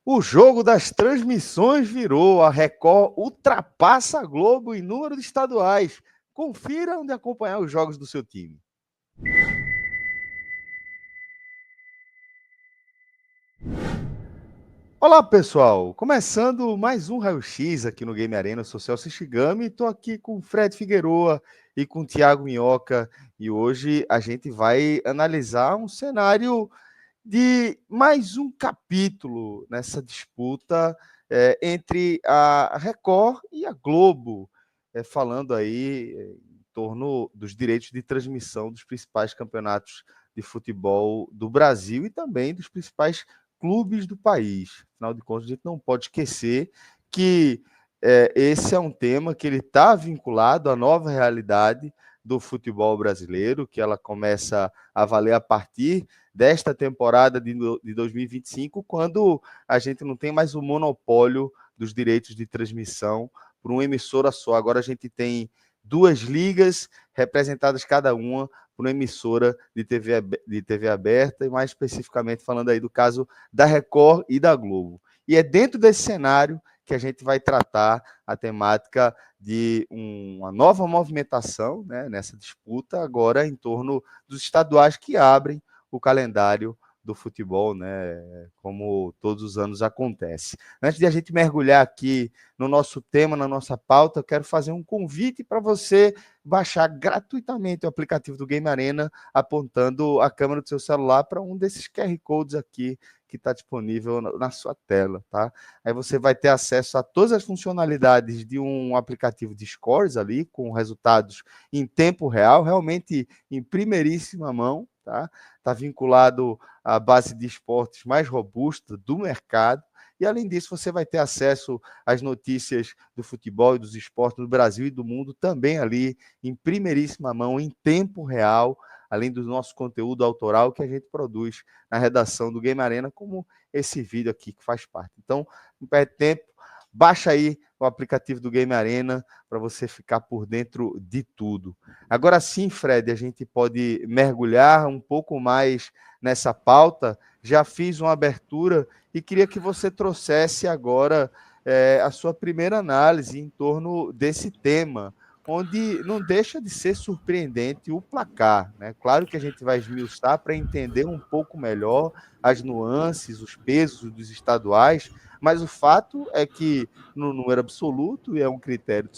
O jogo das transmissões virou. A Record ultrapassa a Globo em número de estaduais. Confira onde acompanhar os jogos do seu time. Olá, pessoal! Começando mais um Raio X aqui no Game Arena. Eu sou Celso Shigami, estou aqui com o Fred Figueroa e com o Thiago Minhoca. E hoje a gente vai analisar um cenário de mais um capítulo nessa disputa entre a Record e a Globo, falando aí em torno dos direitos de transmissão dos principais campeonatos de futebol do Brasil e também dos principais clubes do país. Afinal de contas, a gente não pode esquecer que esse é um tema que ele está vinculado à nova realidade do futebol brasileiro, que ela começa a valer a partir desta temporada de 2025, quando a gente não tem mais o monopólio dos direitos de transmissão por uma emissora só. Agora a gente tem duas ligas representadas cada uma por uma emissora de TV aberta, e mais especificamente falando aí do caso da Record e da Globo. E é dentro desse cenário que a gente vai tratar a temática de uma nova movimentação, né, nessa disputa, agora em torno dos estaduais que abrem o calendário do futebol, né, como todos os anos acontece. Antes de a gente mergulhar aqui no nosso tema, na nossa pauta, eu quero fazer um convite para você baixar gratuitamente o aplicativo do Game Arena, apontando a câmera do seu celular para um desses QR Codes aqui que está disponível na sua tela, tá? Aí você vai ter acesso a todas as funcionalidades de um aplicativo de scores ali, com resultados em tempo real, realmente em primeiríssima mão, tá? Está vinculado à base de esportes mais robusta do mercado. E, além disso, você vai ter acesso às notícias do futebol e dos esportes do Brasil e do mundo também ali em primeiríssima mão, em tempo real, além do nosso conteúdo autoral que a gente produz na redação do Game Arena, como esse vídeo aqui que faz parte. Então, não perde tempo, baixa aí o aplicativo do Game Arena para você ficar por dentro de tudo. Agora sim, Fred, a gente pode mergulhar um pouco mais nessa pauta. Já fiz uma abertura e queria que você trouxesse agora a sua primeira análise em torno desse tema, onde não deixa de ser surpreendente o placar, né? Claro que a gente vai esmiuçar para entender um pouco melhor as nuances, os pesos dos estaduais, mas o fato é que, no número absoluto, e é um critério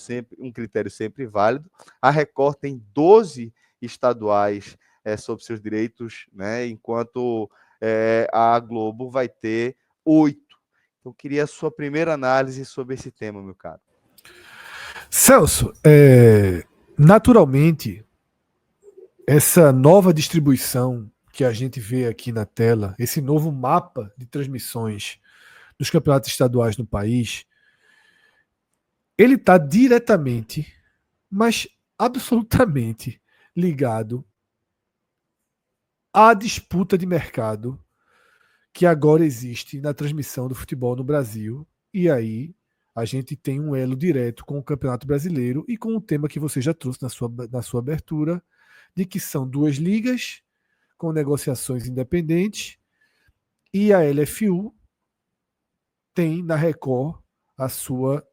sempre válido, a Record tem 12 estaduais sobre seus direitos, né? Enquanto a Globo vai ter 8. Então, queria a sua primeira análise sobre esse tema, meu caro. Celso, naturalmente, essa nova distribuição que a gente vê aqui na tela, esse novo mapa de transmissões dos campeonatos estaduais no país, ele está diretamente, mas absolutamente ligado à disputa de mercado que agora existe na transmissão do futebol no Brasil. E aí a gente tem um elo direto com o Campeonato Brasileiro e com o tema que você já trouxe na sua abertura, de que são duas ligas com negociações independentes, e a LFU tem na Record a sua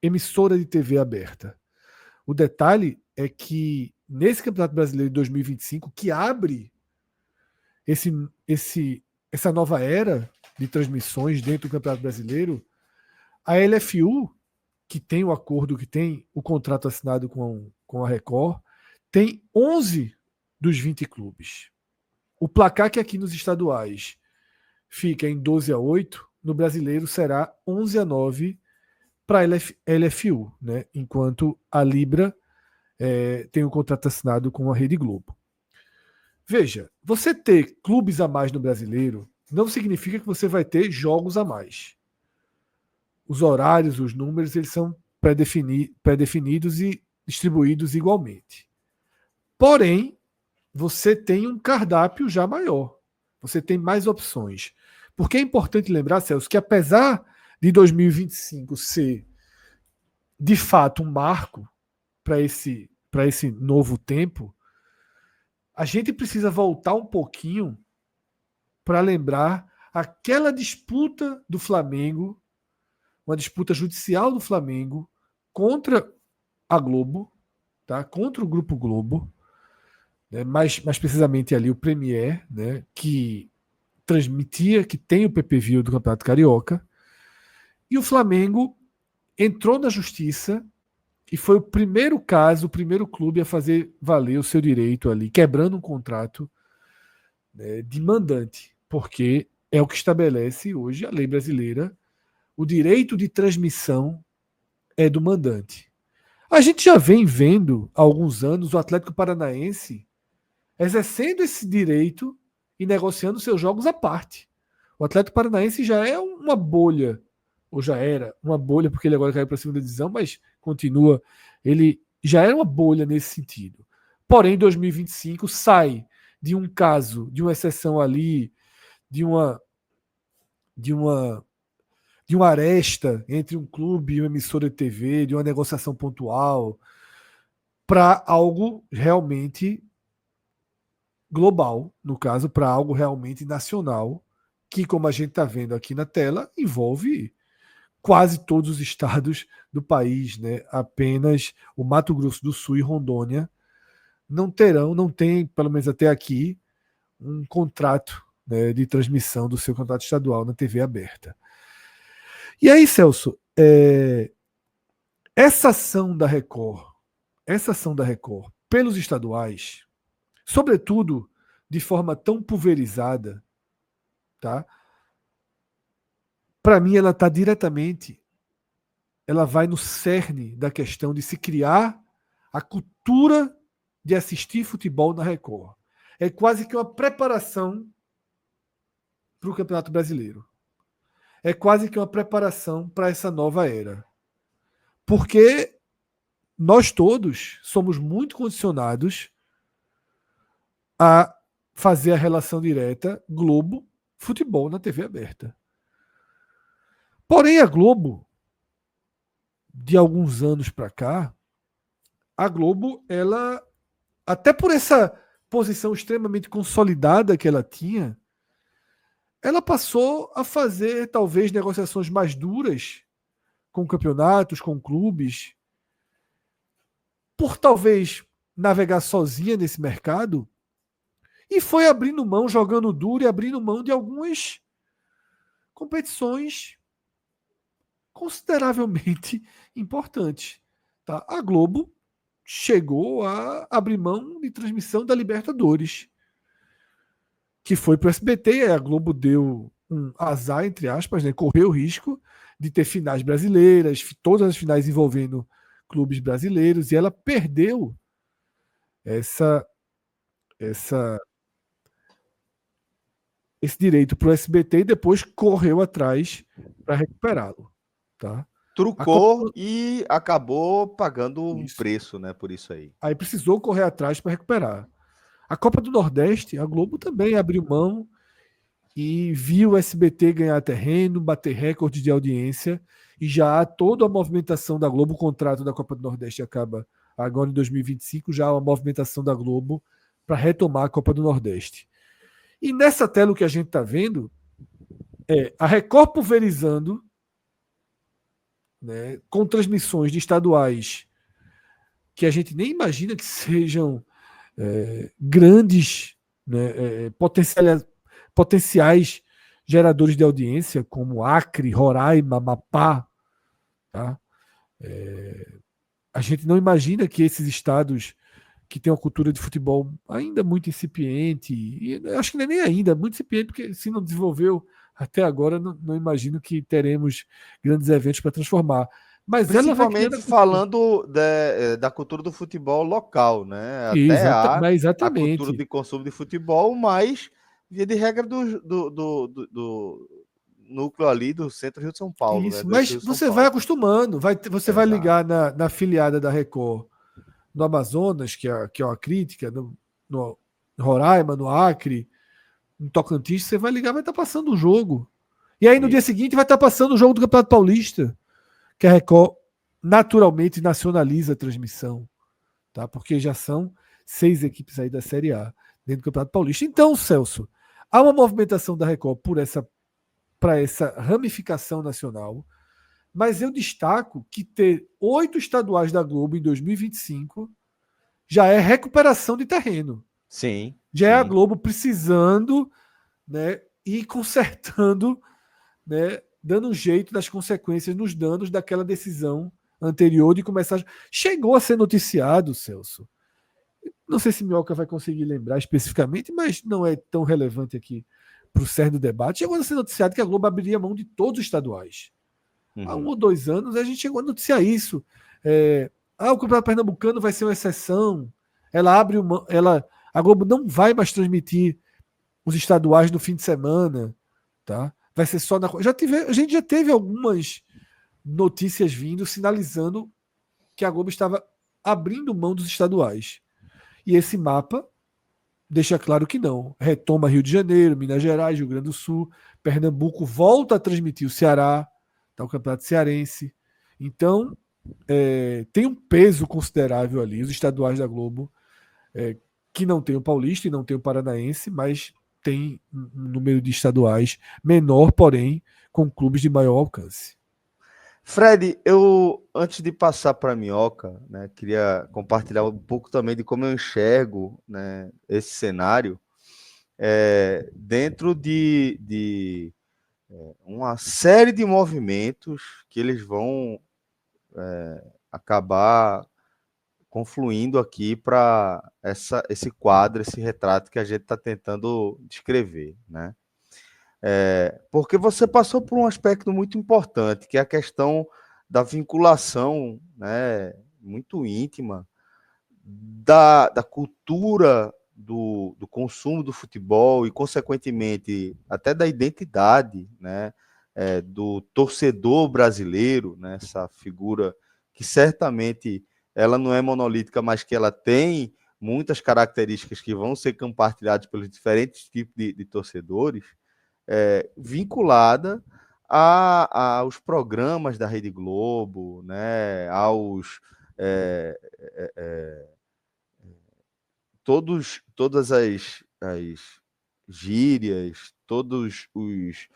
emissora de TV aberta. O detalhe é que nesse Campeonato Brasileiro de 2025, que abre esse, essa nova era de transmissões dentro do Campeonato Brasileiro, a LFU, que tem o acordo, que tem o contrato assinado com a Record, tem 11 dos 20 clubes. O placar que aqui nos estaduais fica em 12-8, no brasileiro será 11-9 para a LFU, né? Enquanto a Libra tem um contrato assinado com a Rede Globo. Veja, você ter clubes a mais no brasileiro não significa que você vai ter jogos a mais. Os horários, os números, eles são pré-definidos e distribuídos igualmente. Porém, você tem um cardápio já maior. Você tem mais opções. Porque é importante lembrar, Celso, que apesar de 2025 ser, de fato, um marco para esse novo tempo, a gente precisa voltar um pouquinho para lembrar aquela disputa do Flamengo, uma disputa judicial do Flamengo contra a Globo, tá? Contra o Grupo Globo, né? Mais precisamente ali o Premier, né? Que transmitia, que tem o PPV do Campeonato Carioca, e o Flamengo entrou na justiça e foi o primeiro caso, o primeiro clube a fazer valer o seu direito ali, quebrando um contrato, né, de mandante, porque é o que estabelece hoje a lei brasileira, o direito de transmissão é do mandante. A gente já vem vendo há alguns anos o Atlético Paranaense exercendo esse direito e negociando seus jogos à parte. O Atlético Paranaense já é uma bolha, ou já era uma bolha, porque ele agora caiu para a segunda divisão, mas continua. Ele já era uma bolha nesse sentido. Porém, em 2025 sai de um caso, de uma exceção ali, de uma de uma de uma aresta entre um clube e uma emissora de TV, de uma negociação pontual, para algo realmente global, no caso, para algo realmente nacional, que, como a gente está vendo aqui na tela, envolve quase todos os estados do país, né? Apenas o Mato Grosso do Sul e Rondônia não tem, pelo menos até aqui, um contrato, né, de transmissão do seu contrato estadual na TV aberta. E aí, Celso, essa ação da Record, pelos estaduais, sobretudo de forma tão pulverizada, tá? Para mim, ela está diretamente, ela vai no cerne da questão de se criar a cultura de assistir futebol na Record. É quase que uma preparação para o Campeonato Brasileiro. É quase que uma preparação para essa nova era. Porque nós todos somos muito condicionados a fazer a relação direta Globo-futebol na TV aberta. Porém, a Globo, de alguns anos para cá, a Globo, ela, até por essa posição extremamente consolidada que ela tinha, ela passou a fazer talvez negociações mais duras com campeonatos, com clubes, por talvez navegar sozinha nesse mercado, e foi abrindo mão, jogando duro e abrindo mão de algumas competições consideravelmente importantes. Tá? A Globo chegou a abrir mão de transmissão da Libertadores, que foi para o SBT, e a Globo deu um azar, entre aspas, né? Correu o risco de ter finais brasileiras, todas as finais envolvendo clubes brasileiros, e ela perdeu essa esse direito para o SBT e depois correu atrás para recuperá-lo. Tá? Trucou e acabou pagando um Isso. preço, né, por isso aí. Aí precisou correr atrás para recuperar. A Copa do Nordeste, a Globo também abriu mão e viu o SBT ganhar terreno, bater recorde de audiência, e já há toda a movimentação da Globo. O contrato da Copa do Nordeste acaba agora em 2025, já há uma movimentação da Globo para retomar a Copa do Nordeste. E nessa tela o que a gente está vendo é a Record pulverizando, né, com transmissões de estaduais que a gente nem imagina que sejam grandes, né, potenciais geradores de audiência, como Acre, Roraima, Amapá. Tá? A gente não imagina que esses estados que têm uma cultura de futebol ainda muito incipiente, e acho que não é nem ainda, muito incipiente, porque se não desenvolveu até agora, não imagino que teremos grandes eventos para transformar. Mas principalmente falando da cultura do futebol local, né? Até há a cultura de consumo de futebol, mas via de regra do núcleo ali do centro Rio de São Paulo. Isso, né? mas você vai acostumando, você vai ligar na filiada da Record no Amazonas, que é uma crítica, no Roraima, no Acre, no Tocantins, você vai ligar, vai estar passando o jogo. E aí no dia seguinte vai estar passando o jogo do Campeonato Paulista, que a Record naturalmente nacionaliza a transmissão, tá? Porque já são 6 equipes aí da Série A dentro do Campeonato Paulista. Então, Celso, há uma movimentação da Record por essa para essa ramificação nacional, mas eu destaco que ter 8 estaduais da Globo em 2025 já é recuperação de terreno. Sim, Já é a sim. Globo precisando, né, ir consertando, né, dando um jeito das consequências nos danos daquela decisão anterior de começar. Chegou a ser noticiado, Celso. Não sei se Minhoca vai conseguir lembrar especificamente, mas não é tão relevante aqui para o cerne do debate. Chegou a ser noticiado que a Globo abriria mão de todos os estaduais. Há um Uhum. ou 2 anos a gente chegou a noticiar isso. O Campeonato Pernambucano vai ser uma exceção. Ela abre uma. A Globo não vai mais transmitir os estaduais no fim de semana. Tá? Vai ser só na. A gente já teve algumas notícias vindo sinalizando que a Globo estava abrindo mão dos estaduais. E esse mapa deixa claro que não. Retoma Rio de Janeiro, Minas Gerais, Rio Grande do Sul, Pernambuco volta a transmitir o Ceará, tá, o Campeonato Cearense. Então, tem um peso considerável ali, os estaduais da Globo, que não tem o Paulista e não tem o Paranaense, mas tem um número de estaduais menor, porém, com clubes de maior alcance. Fred, eu antes de passar para a Minhoca, né, queria compartilhar um pouco também de como eu enxergo, né, esse cenário dentro de uma série de movimentos que eles vão acabar confluindo aqui para esse quadro, esse retrato que a gente está tentando descrever, né? Porque você passou por um aspecto muito importante, que é a questão da vinculação, né, muito íntima da cultura do consumo do futebol e, consequentemente, até da identidade, né, do torcedor brasileiro, né, essa figura que certamente ela não é monolítica, mas que ela tem muitas características que vão ser compartilhadas pelos diferentes tipos de torcedores, vinculada aos programas da Rede Globo, né, é, é, todas as gírias, todos os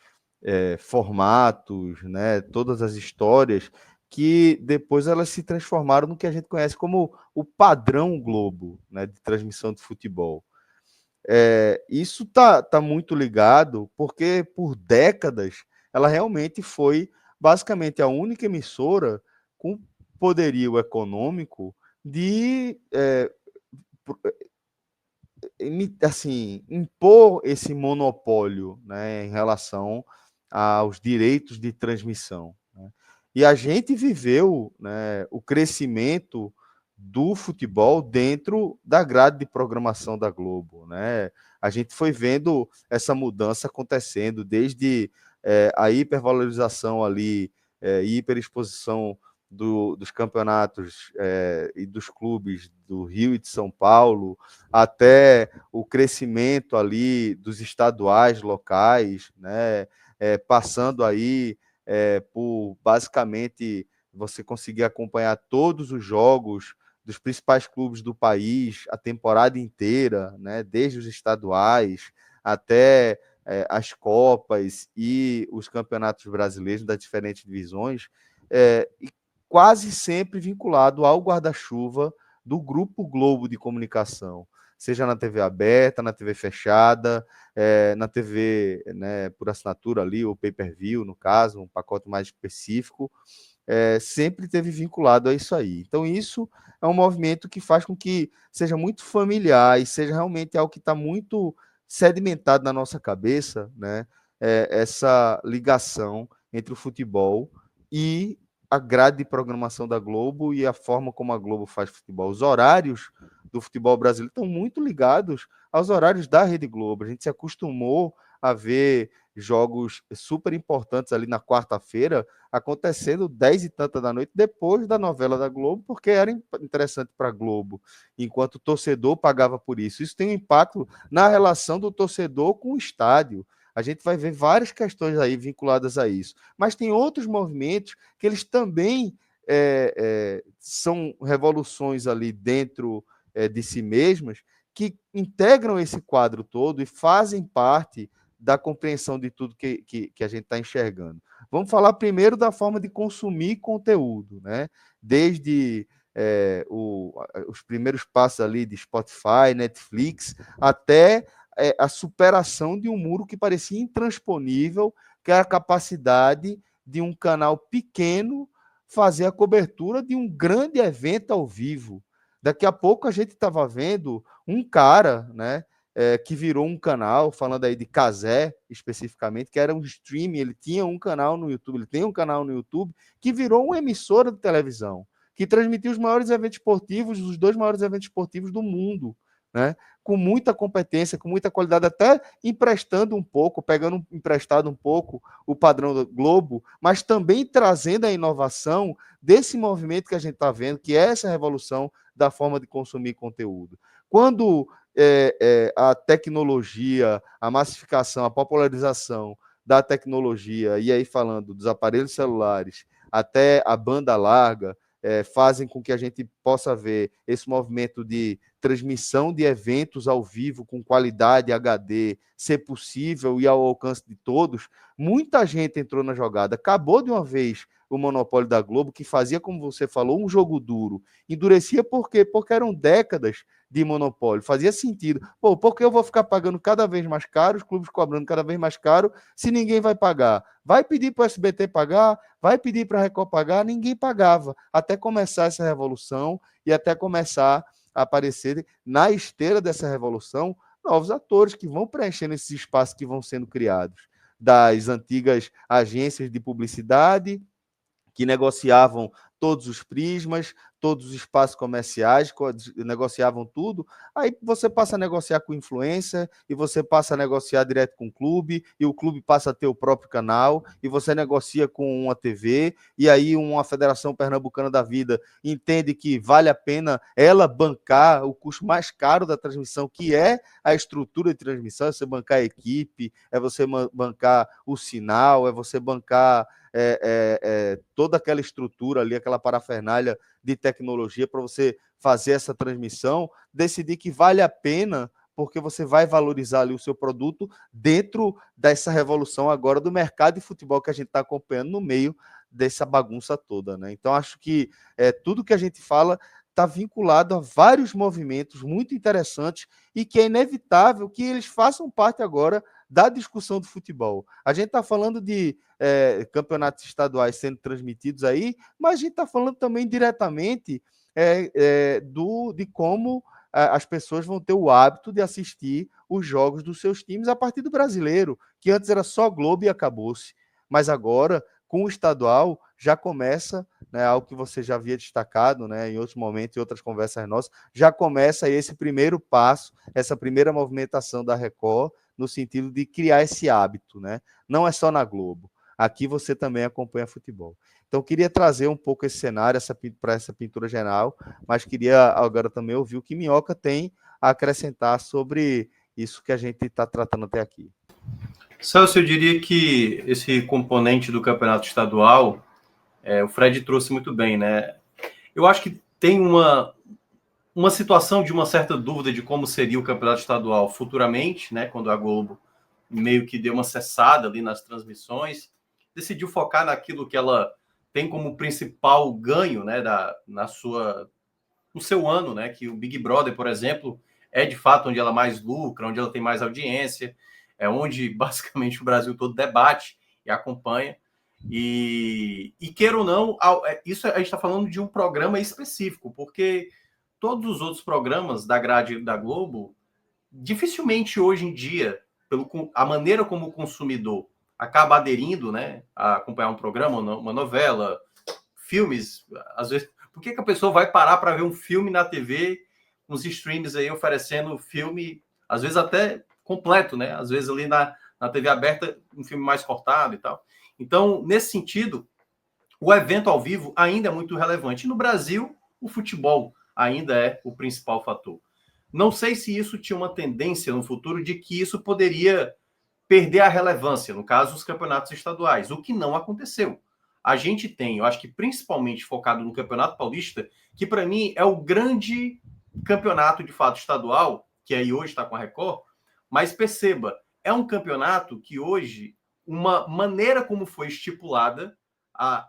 formatos, né, todas as histórias que depois elas se transformaram no que a gente conhece como o padrão Globo, né, de transmissão de futebol. Isso tá muito ligado porque por décadas ela realmente foi basicamente a única emissora com poderio econômico de assim, impor esse monopólio, né, em relação aos direitos de transmissão, né? E a gente viveu, né, o crescimento do futebol dentro da grade de programação da Globo, né? A gente foi vendo essa mudança acontecendo desde a hipervalorização ali, hiperexposição dos campeonatos e dos clubes do Rio e de São Paulo, até o crescimento ali dos estaduais locais, né? Passando aí por basicamente você conseguir acompanhar todos os jogos dos principais clubes do país a temporada inteira, né? Desde os estaduais até as Copas e os campeonatos brasileiros das diferentes divisões, e quase sempre vinculado ao guarda-chuva do Grupo Globo de Comunicação, seja na TV aberta, na TV fechada, na TV, né, por assinatura ali, ou pay-per-view, no caso, um pacote mais específico, sempre teve vinculado a isso aí. Então, isso é um movimento que faz com que seja muito familiar e seja realmente algo que está muito sedimentado na nossa cabeça, né? Essa ligação entre o futebol e a grade de programação da Globo e a forma como a Globo faz futebol. Os horários do futebol brasileiro estão muito ligados aos horários da Rede Globo. A gente se acostumou a ver jogos super importantes ali na quarta-feira acontecendo 10 e tanta da noite depois da novela da Globo, porque era interessante para a Globo, enquanto o torcedor pagava por isso. Isso tem um impacto na relação do torcedor com o estádio. A gente vai ver várias questões aí vinculadas a isso. Mas tem outros movimentos que eles também são revoluções ali dentro de si mesmas, que integram esse quadro todo e fazem parte da compreensão de tudo que a gente está enxergando. Vamos falar primeiro da forma de consumir conteúdo, né? Desde os primeiros passos ali de Spotify, Netflix, até a superação de um muro que parecia intransponível, que é a capacidade de um canal pequeno fazer a cobertura de um grande evento ao vivo. Daqui a pouco a gente estava vendo um cara, né, que virou um canal, falando aí de Cazé especificamente, que era um streaming, ele tinha um canal no YouTube, ele tem um canal no YouTube, que virou uma emissora de televisão, que transmitiu os maiores eventos esportivos, os dois maiores eventos esportivos do mundo, né? Com muita competência, com muita qualidade, até emprestando um pouco, pegando emprestado um pouco o padrão do Globo, mas também trazendo a inovação desse movimento que a gente está vendo, que é essa revolução da forma de consumir conteúdo. Quando a tecnologia, a massificação, a popularização da tecnologia, e aí falando dos aparelhos celulares até a banda larga, fazem com que a gente possa ver esse movimento de transmissão de eventos ao vivo com qualidade HD ser possível e ao alcance de todos, muita gente entrou na jogada. Acabou de uma vez o monopólio da Globo, que fazia, como você falou, um jogo duro. Endurecia por quê? Porque eram décadas de monopólio. Fazia sentido. Pô, por que eu vou ficar pagando cada vez mais caro, os clubes cobrando cada vez mais caro, se ninguém vai pagar? Vai pedir para o SBT pagar? Vai pedir para a Record pagar? Ninguém pagava. Até começar essa revolução e até começar a aparecer na esteira dessa revolução novos atores que vão preenchendo esses espaços que vão sendo criados. Das antigas agências de publicidade, que negociavam todos os prismas, todos os espaços comerciais, negociavam tudo. Aí você passa a negociar com influência, e você passa a negociar direto com o clube, e o clube passa a ter o próprio canal, e você negocia com uma TV, e aí uma Federação Pernambucana da Vida entende que vale a pena ela bancar o custo mais caro da transmissão, que é a estrutura de transmissão, é você bancar a equipe, é você bancar o sinal, é você bancar toda aquela estrutura ali, aquela parafernália de tecnologia para você fazer essa transmissão, decidir que vale a pena, porque você vai valorizar ali o seu produto dentro dessa revolução agora do mercado de futebol que a gente está acompanhando no meio dessa bagunça toda, né? Então, acho que tudo que a gente fala está vinculado a vários movimentos muito interessantes e que é inevitável que eles façam parte agora da discussão do futebol. A gente está falando de campeonatos estaduais sendo transmitidos aí, mas a gente está falando também diretamente de como as pessoas vão ter o hábito de assistir os jogos dos seus times a partir do brasileiro, que antes era só Globo e acabou-se. Mas agora, com o estadual, já começa, né, algo que você já havia destacado, né, em outros momentos, em outras conversas nossas, já começa esse primeiro passo, essa primeira movimentação da Record, no sentido de criar esse hábito, né? Não é só na Globo. Aqui você também acompanha futebol. Então, queria trazer um pouco esse cenário para essa pintura geral, mas queria agora também ouvir o que Minhoca tem a acrescentar sobre isso que a gente está tratando até aqui. Celso, eu diria que esse componente do campeonato estadual, o Fred trouxe muito bem, né? Eu acho que tem uma situação de uma certa dúvida de como seria o campeonato estadual futuramente, né? Quando a Globo meio que deu uma cessada ali nas transmissões, decidiu focar naquilo que ela tem como principal ganho, né? No seu ano, né? Que o Big Brother, por exemplo, é de fato onde ela mais lucra, onde ela tem mais audiência, é onde basicamente o Brasil todo debate e acompanha. E queira ou não, isso a gente está falando de um programa específico, porque todos os outros programas da grade da Globo, dificilmente hoje em dia, a maneira como o consumidor acaba aderindo, né, a acompanhar um programa, uma novela, filmes, às vezes, por que a pessoa vai parar para ver um filme na TV, uns streams aí oferecendo filme, às vezes até completo, né, às vezes ali na TV aberta, um filme mais cortado e tal. Então, nesse sentido, o evento ao vivo ainda é muito relevante. E no Brasil, o futebol ainda é o principal fator. Não sei se isso tinha uma tendência no futuro de que isso poderia perder a relevância, no caso, os campeonatos estaduais, o que não aconteceu. A gente tem, eu acho que principalmente focado no Campeonato Paulista, que para mim é o grande campeonato de fato estadual, que aí hoje está com a Record, mas perceba, é um campeonato que hoje, uma maneira como foi estipulada,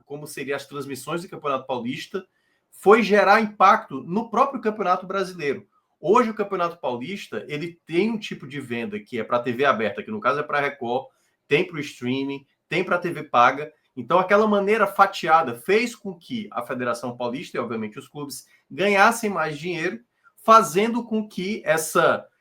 como seriam as transmissões do Campeonato Paulista, foi gerar impacto no próprio Campeonato Brasileiro. Hoje o Campeonato Paulista, ele tem um tipo de venda que é para a TV aberta, que no caso é para a Record, tem para o streaming, tem para a TV paga. Então aquela maneira fatiada fez com que a Federação Paulista e obviamente os clubes ganhassem mais dinheiro, fazendo com que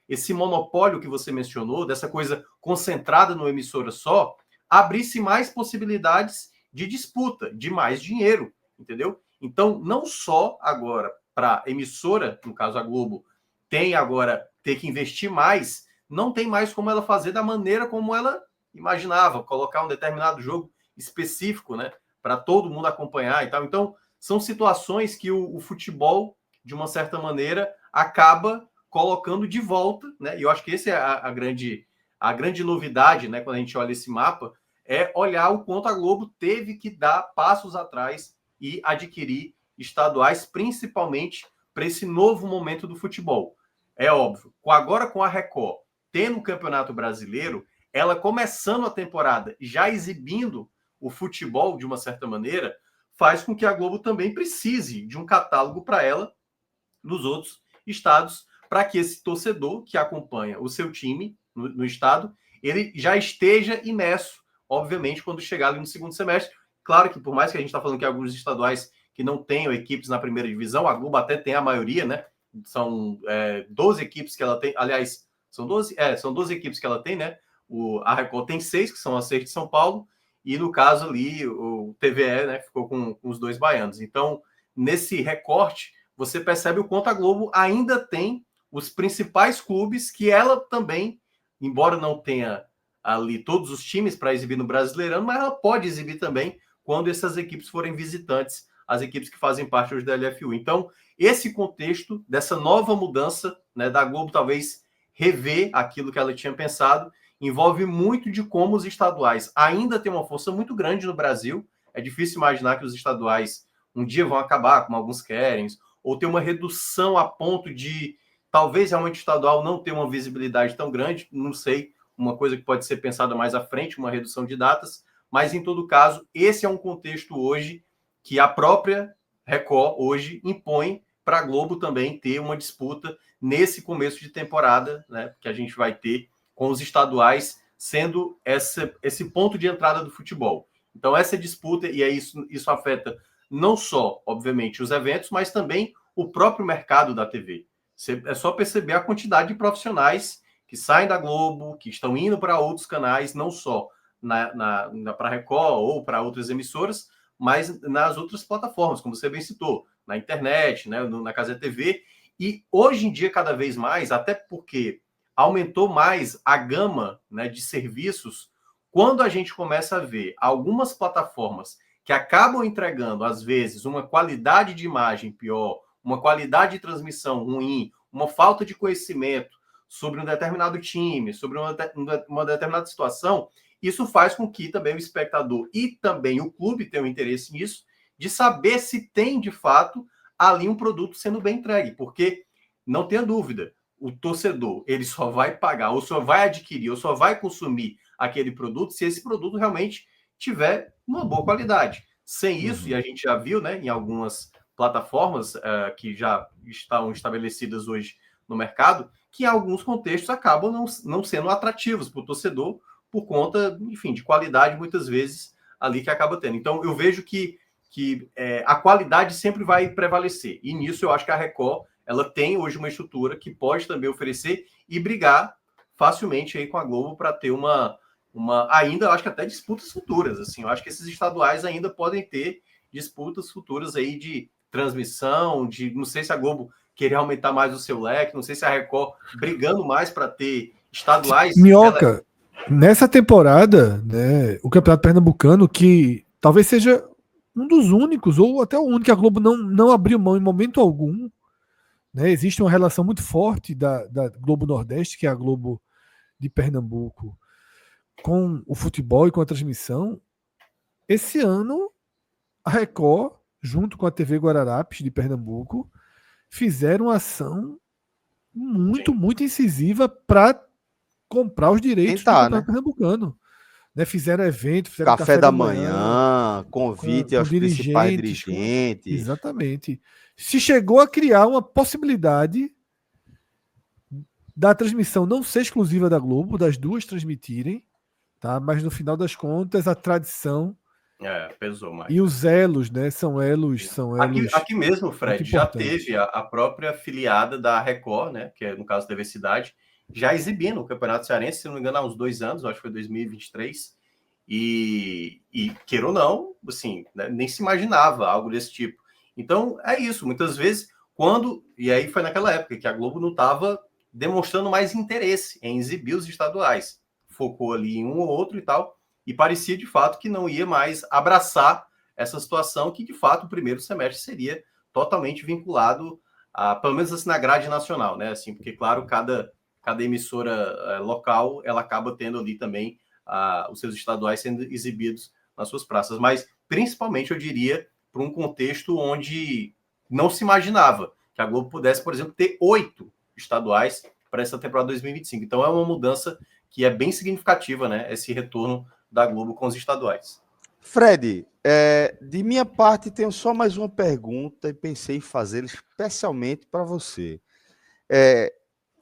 esse monopólio que você mencionou, dessa coisa concentrada numa emissora só, abrisse mais possibilidades de disputa, de mais dinheiro, entendeu? Então, não só agora para a emissora, no caso a Globo, tem agora ter que investir mais, não tem mais como ela fazer da maneira como ela imaginava, colocar um determinado jogo específico, né, para todo mundo acompanhar e tal. Então, são situações que o futebol, de uma certa maneira, acaba colocando de volta, né? E eu acho que essa é a grande novidade, né, quando a gente olha esse mapa, é olhar o quanto a Globo teve que dar passos atrás e adquirir estaduais, principalmente para esse novo momento do futebol. É óbvio, agora com a Record tendo o Campeonato Brasileiro, ela começando a temporada já exibindo o futebol de uma certa maneira, faz com que a Globo também precise de um catálogo para ela nos outros estados, para que esse torcedor que acompanha o seu time no estado, ele já esteja imerso, obviamente, quando chegar ali no segundo semestre. Claro que por mais que a gente está falando que alguns estaduais que não tenham equipes na primeira divisão, a Globo até tem a maioria, né? São 12 equipes que ela tem, aliás, são 12 equipes que ela tem, né? A Record tem 6, que são as 6 de São Paulo, e no caso ali, o TVE, né, ficou com os 2 baianos. Então, nesse recorte, você percebe o quanto a Globo ainda tem os principais clubes que ela também, embora não tenha ali todos os times para exibir no Brasileirão, mas ela pode exibir também quando essas equipes forem visitantes, as equipes que fazem parte hoje da LFU. Então, esse contexto dessa nova mudança, né, da Globo talvez rever aquilo que ela tinha pensado, envolve muito de como os estaduais ainda têm uma força muito grande no Brasil. É difícil imaginar que os estaduais um dia vão acabar, como alguns querem, ou ter uma redução a ponto de talvez realmente o estadual não ter uma visibilidade tão grande, não sei, uma coisa que pode ser pensada mais à frente, uma redução de datas, mas em todo caso, esse é um contexto hoje que a própria Record hoje impõe para a Globo também ter uma disputa nesse começo de temporada, né, que a gente vai ter com os estaduais sendo esse ponto de entrada do futebol. Então, essa disputa, e aí isso afeta não só, obviamente, os eventos, mas também o próprio mercado da TV. É só perceber a quantidade de profissionais que saem da Globo, que estão indo para outros canais, não só para a Record ou para outras emissoras, mas nas outras plataformas, como você bem citou, na internet, né, na Casa TV. E hoje em dia, cada vez mais, até porque aumentou mais a gama, né, de serviços, quando a gente começa a ver algumas plataformas que acabam entregando, às vezes, uma qualidade de imagem pior, uma qualidade de transmissão ruim, uma falta de conhecimento sobre um determinado time, sobre uma determinada situação, isso faz com que também o espectador e também o clube tenham interesse nisso, de saber se tem, de fato, ali um produto sendo bem entregue, porque, não tenha dúvida, o torcedor, ele só vai pagar, ou só vai adquirir, ou só vai consumir aquele produto se esse produto realmente tiver uma boa qualidade. Sem isso, e a gente já viu, né, em algumas plataformas que já estão estabelecidas hoje no mercado, que em alguns contextos acabam não sendo atrativos para o torcedor por conta, enfim, de qualidade, muitas vezes, ali que acaba tendo. Então, eu vejo que a qualidade sempre vai prevalecer. E nisso eu acho que a Record ela tem hoje uma estrutura que pode também oferecer e brigar facilmente aí com a Globo para ter uma ainda, eu acho que até disputas futuras. Assim, eu acho que esses estaduais ainda podem ter disputas futuras aí de transmissão, não sei se a Globo querer aumentar mais o seu leque, não sei se a Record brigando mais para ter estaduais. Minhoca, nessa temporada, né, o Campeonato Pernambucano, que talvez seja um dos únicos, ou até o único que a Globo não abriu mão em momento algum, né? Existe uma relação muito forte da Globo Nordeste, que é a Globo de Pernambuco, com o futebol e com a transmissão. Esse ano, a Record, junto com a TV Guararapes de Pernambuco, fizeram uma ação muito incisiva para comprar os direitos do Tentar, Campeonato né? Pernambucano. Né? Fizeram evento, fizeram Café da manhã, convite com aos principais dirigentes. dirigentes. Exatamente. Se chegou a criar uma possibilidade da transmissão não ser exclusiva da Globo, das duas transmitirem, tá? Mas no final das contas, a tradição Pesou mais. e os elos, né? São elos. Aqui mesmo, Fred, muito já importantes. teve a própria filiada da Record, né? Que é no caso da TV Cidade, já exibindo o Campeonato Cearense, se não me engano, há uns 2 anos, acho que foi 2023. E queira ou não, assim, né, nem se imaginava algo desse tipo. Então, é isso. Muitas vezes, e aí foi naquela época que a Globo não estava demonstrando mais interesse em exibir os estaduais. Focou ali em um ou outro e tal, e parecia de fato que não ia mais abraçar essa situação, que de fato o primeiro semestre seria totalmente vinculado pelo menos assim na grade nacional, né? Assim, porque claro, cada emissora local ela acaba tendo ali também os seus estaduais sendo exibidos nas suas praças, mas principalmente eu diria para um contexto onde não se imaginava que a Globo pudesse, por exemplo, ter 8 estaduais para essa temporada 2025. Então é uma mudança que é bem significativa, né? Esse retorno da Globo com os estaduais. Fred, de minha parte, tenho só mais uma pergunta e pensei em fazê-la especialmente para você.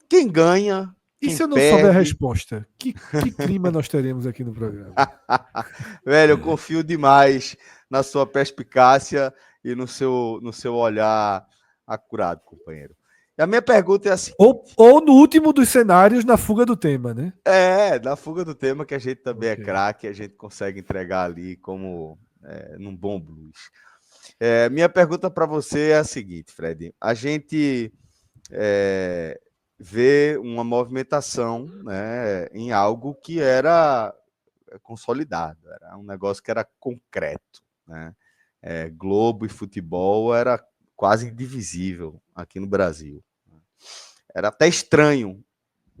Quem ganha, E quem se eu não souber a perde? resposta? Que clima nós teremos aqui no programa? Velho, eu confio demais na sua perspicácia e no seu olhar acurado, companheiro. E a minha pergunta é assim: ou no último dos cenários, na fuga do tema, né? na fuga do tema, que a gente também é craque, a gente consegue entregar ali como num bom blues. Minha pergunta para você é a seguinte, Fred. A gente vê uma movimentação, né, em algo que era consolidado, era um negócio que era concreto, né? Globo e futebol era quase indivisível aqui no Brasil. Era até estranho,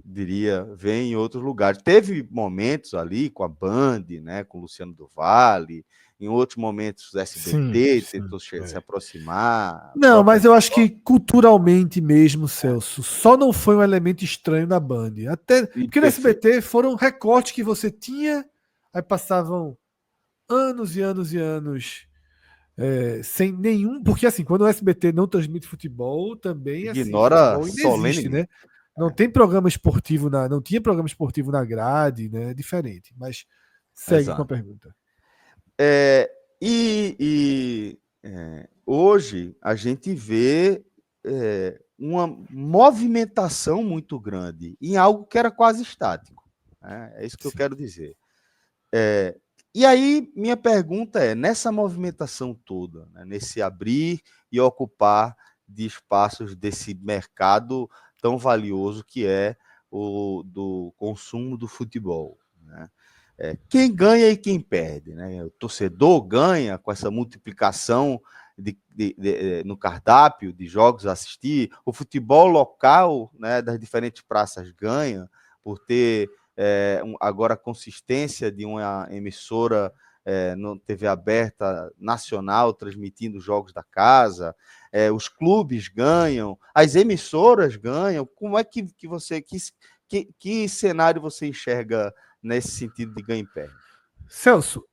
diria, ver em outros lugares. Teve momentos ali com a Band, né, com o Luciano do Vale, em outros momentos o SBT tentou se aproximar. Não, mas eu acho que culturalmente mesmo, Celso, só não foi um elemento estranho na Band. Até porque no SBT foram recortes que você tinha, aí passavam anos e anos e anos sem nenhum. Porque assim, quando o SBT não transmite futebol, também ignora futebol inexiste, né? Não tem programa esportivo não tinha programa esportivo na grade, né? É diferente. Mas segue com a pergunta. Hoje a gente vê uma movimentação muito grande em algo que era quase estático. É isso que eu quero dizer. E aí, minha pergunta é, nessa movimentação toda, né, nesse abrir e ocupar de espaços desse mercado tão valioso que é o do consumo do futebol, né? Quem ganha e quem perde, né? O torcedor ganha com essa multiplicação no cardápio de jogos a assistir, o futebol local, né, das diferentes praças ganha por ter agora a consistência de uma emissora no TV aberta nacional transmitindo jogos da casa, os clubes ganham, as emissoras ganham. Como é que você que cenário você enxerga nesse sentido de ganho e perde? Celso,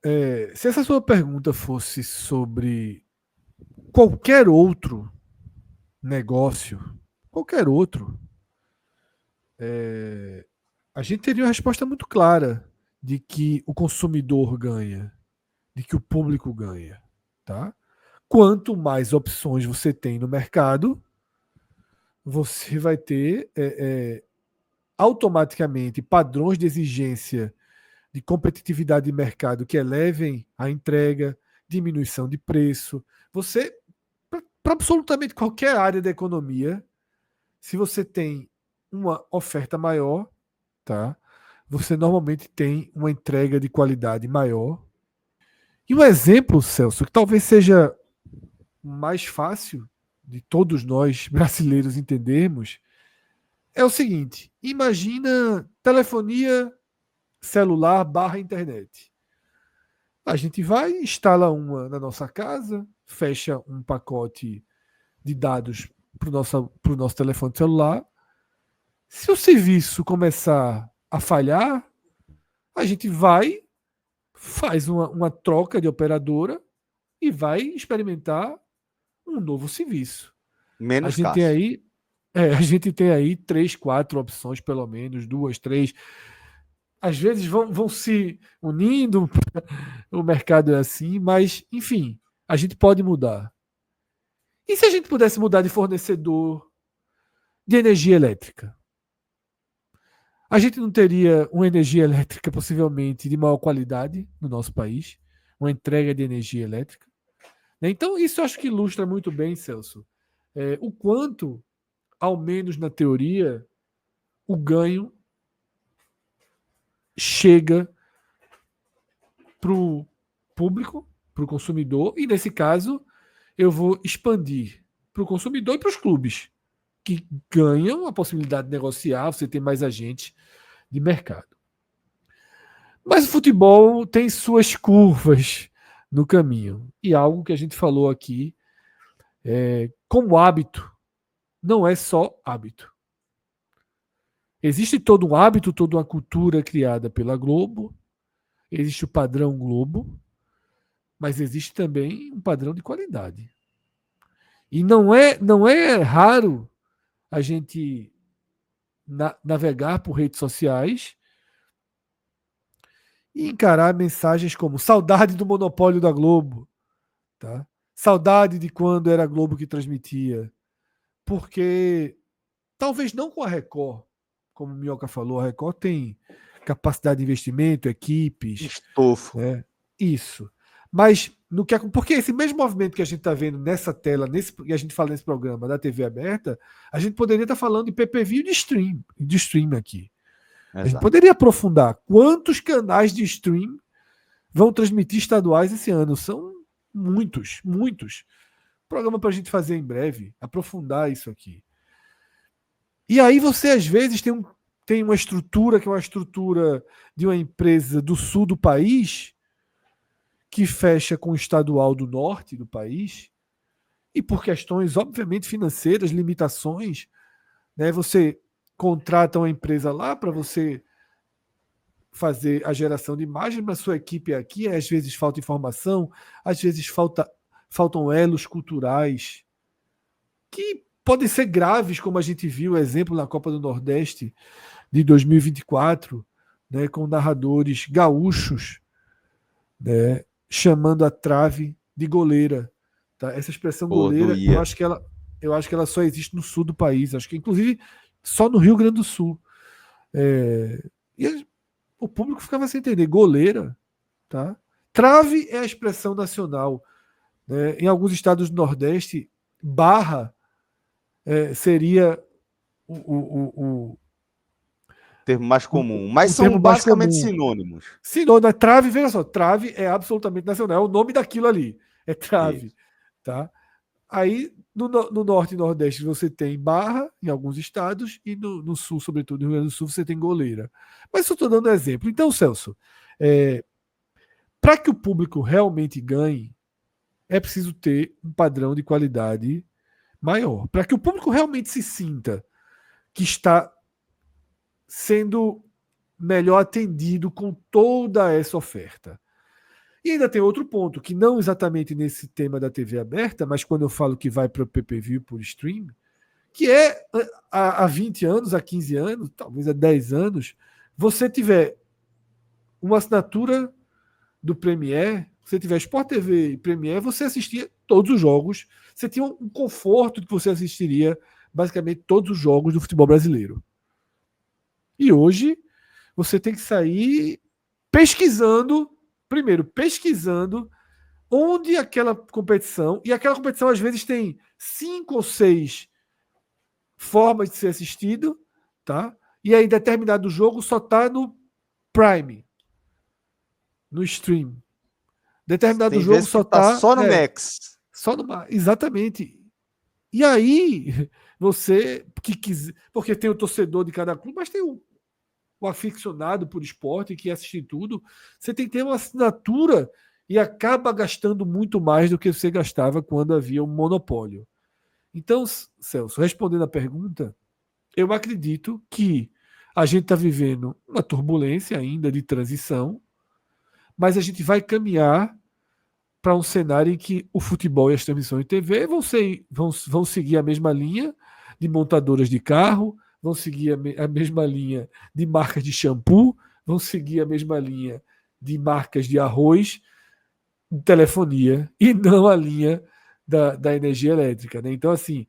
se essa sua pergunta fosse sobre qualquer outro negócio, qualquer outro, a gente teria uma resposta muito clara de que o consumidor ganha, de que o público ganha, tá? Quanto mais opções você tem no mercado, você vai ter automaticamente padrões de exigência de competitividade de mercado que elevem a entrega, diminuição de preço. Você, para absolutamente qualquer área da economia, se você tem uma oferta maior, tá? Você normalmente tem uma entrega de qualidade maior. E um exemplo, Celso, que talvez seja mais fácil de todos nós brasileiros entendermos, é o seguinte: imagina telefonia celular / internet. A gente vai, instala uma na nossa casa, fecha um pacote de dados para o nosso telefone celular. Se o serviço começar a falhar, a gente vai, faz uma troca de operadora e vai experimentar um novo serviço. Menos Cássio. A gente tem aí 3, 4 opções, pelo menos, 2, 3. Às vezes vão se unindo, o mercado é assim, mas, enfim, a gente pode mudar. E se a gente pudesse mudar de fornecedor de energia elétrica? A gente não teria uma energia elétrica possivelmente de maior qualidade no nosso país, uma entrega de energia elétrica. Então, isso eu acho que ilustra muito bem, Celso, o quanto, ao menos na teoria, o ganho chega para o público, para o consumidor, e nesse caso eu vou expandir para o consumidor e para os clubes, que ganham a possibilidade de negociar, você tem mais agentes de mercado. Mas o futebol tem suas curvas no caminho. E algo que a gente falou aqui, como hábito, não é só hábito. Existe todo um hábito, toda uma cultura criada pela Globo, existe o padrão Globo, mas existe também um padrão de qualidade. E não é raro a gente navegar por redes sociais e encarar mensagens como saudade do monopólio da Globo, tá? Saudade de quando era a Globo que transmitia. Porque talvez não com a Record, como o Minhoca falou, a Record tem capacidade de investimento, equipes. Estofo. Isso. Mas porque esse mesmo movimento que a gente está vendo nessa tela, que a gente fala nesse programa da TV aberta, a gente poderia estar falando de PPV e de stream aqui. Exato. A gente poderia aprofundar quantos canais de stream vão transmitir estaduais esse ano. São muitos, muitos. Programa para a gente fazer em breve, aprofundar isso aqui. E aí você, às vezes, tem uma estrutura que é uma estrutura de uma empresa do sul do país que fecha com o estadual do norte do país e por questões, obviamente, financeiras, limitações, né, você contrata uma empresa lá para você fazer a geração de imagens, mas sua equipe é aqui, às vezes falta informação, às vezes faltam elos culturais que podem ser graves, como a gente viu, exemplo, na Copa do Nordeste de 2024, né, com narradores gaúchos, né, chamando a trave de goleira. Tá? Essa expressão goleira, eu acho que ela só existe no sul do país, acho que inclusive só no Rio Grande do Sul. E o público ficava sem entender. Goleira, tá? Trave é a expressão nacional. Né? Em alguns estados do Nordeste, barra seria o termo mais comum, mas são basicamente sinônimos. Sinônimo, trave, veja só, trave é absolutamente nacional, é o nome daquilo ali, é trave. Tá? Aí, no norte e nordeste, você tem barra, em alguns estados, e no sul, sobretudo no Rio Grande do Sul, você tem goleira. Mas eu estou dando um exemplo. Então, Celso, para que o público realmente ganhe, é preciso ter um padrão de qualidade maior. Para que o público realmente se sinta que está sendo melhor atendido com toda essa oferta. E ainda tem outro ponto, que não exatamente nesse tema da TV aberta, mas quando eu falo que vai para o PPV por stream, que é há 20 anos, há 15 anos, talvez há 10 anos, você tiver uma assinatura do Premiere, você tiver Sport TV e Premiere, você assistia todos os jogos, você tinha um conforto de que você assistiria basicamente todos os jogos do futebol brasileiro. E hoje você tem que sair pesquisando onde aquela competição, e aquela competição às vezes tem 5 ou 6 formas de ser assistido, tá? E aí determinado jogo só está no Prime, no stream. Determinado tem jogo só tá só no Max. Só no exatamente. E aí você que quiser, porque tem o torcedor de cada clube, mas tem o aficionado por esporte que assiste tudo, você tem que ter uma assinatura e acaba gastando muito mais do que você gastava quando havia um monopólio. Então, Celso, respondendo a pergunta, eu acredito que A gente está vivendo uma turbulência ainda de transição, mas a gente vai caminhar para um cenário em que o futebol e as transmissões de TV vão seguir a mesma linha de montadoras de carro, vão seguir a mesma linha de marcas de shampoo, vão seguir a mesma linha de marcas de arroz, de telefonia, e não a linha da energia elétrica. Né? Então, assim,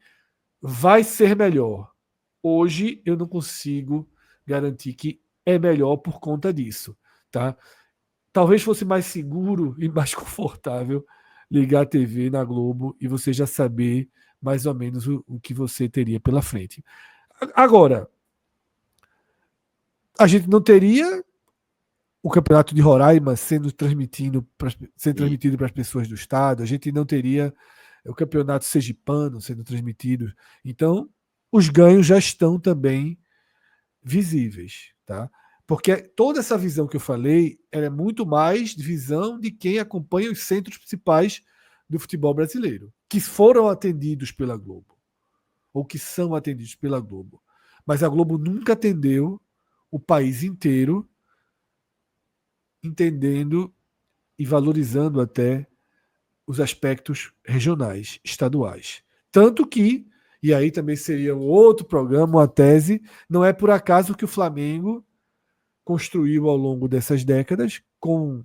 vai ser melhor. Hoje eu não consigo garantir que é melhor por conta disso. Tá? Talvez fosse mais seguro e mais confortável ligar a TV na Globo e você já saber mais ou menos o que você teria pela frente. Agora, a gente não teria o Campeonato de Roraima sendo transmitido para as pessoas do estado, a gente não teria o Campeonato Sergipano sendo transmitido. Então, os ganhos já estão também visíveis, tá? Porque toda essa visão que eu falei é muito mais visão de quem acompanha os centros principais do futebol brasileiro, que foram atendidos pela Globo, ou que são atendidos pela Globo. Mas a Globo nunca atendeu o país inteiro, entendendo e valorizando até os aspectos regionais, estaduais. Tanto que, e aí também seria um outro programa, uma tese, não é por acaso que o Flamengo construiu ao longo dessas décadas, com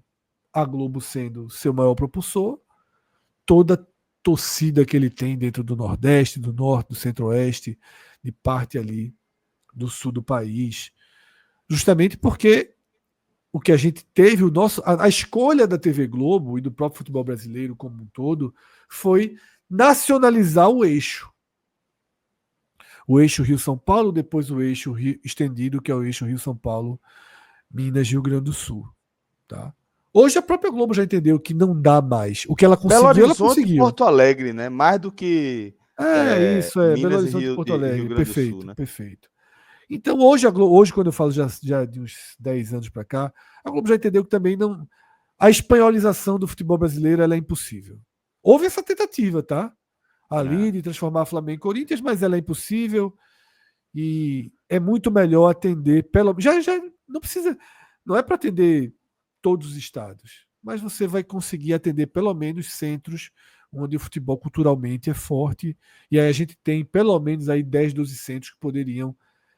a Globo sendo seu maior propulsor, toda a torcida que ele tem dentro do Nordeste, do Norte, do Centro-Oeste, de parte ali do sul do país, justamente porque o que a gente teve, a escolha da TV Globo e do próprio futebol brasileiro como um todo foi nacionalizar o eixo. O eixo Rio-São Paulo, depois o eixo estendido, que é o eixo Rio-São Paulo, Minas, Rio Grande do Sul. Tá? Hoje a própria Globo já entendeu que não dá mais. O que ela conseguiu, Belo ela Horizonte e conseguiu. Porto Alegre, né? Mais do que Isso, Belo Minas Horizonte e Porto e Rio Alegre. Grande do Sul, Perfeito, né? perfeito. Então hoje quando eu falo já de uns 10 anos para cá, a Globo já entendeu que também não... A espanholização do futebol brasileiro ela é impossível. Houve essa tentativa, tá? Ali de transformar Flamengo em Corinthians, mas ela é impossível e é muito melhor atender já não precisa, não é para atender todos os estados, mas você vai conseguir atender pelo menos centros onde o futebol culturalmente é forte, e aí a gente tem pelo menos aí 10, 12 centros que poderiam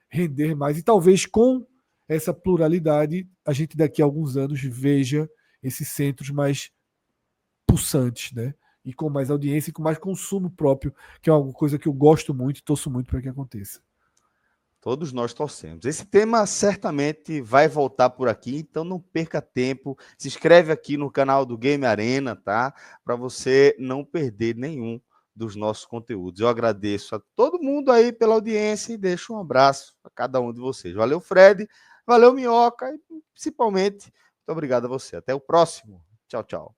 render mais, e talvez com essa pluralidade a gente daqui a alguns anos veja esses centros mais pulsantes, né? E com mais audiência e com mais consumo próprio, que é uma coisa que eu gosto muito e torço muito para que aconteça. Todos nós torcemos. Esse tema certamente vai voltar por aqui, então não perca tempo. Se inscreve aqui no canal do Game Arena, tá? Para você não perder nenhum dos nossos conteúdos. Eu agradeço a todo mundo aí pela audiência e deixo um abraço a cada um de vocês. Valeu, Fred. Valeu, Minhoca. E principalmente, muito obrigado a você. Até o próximo. Tchau, tchau.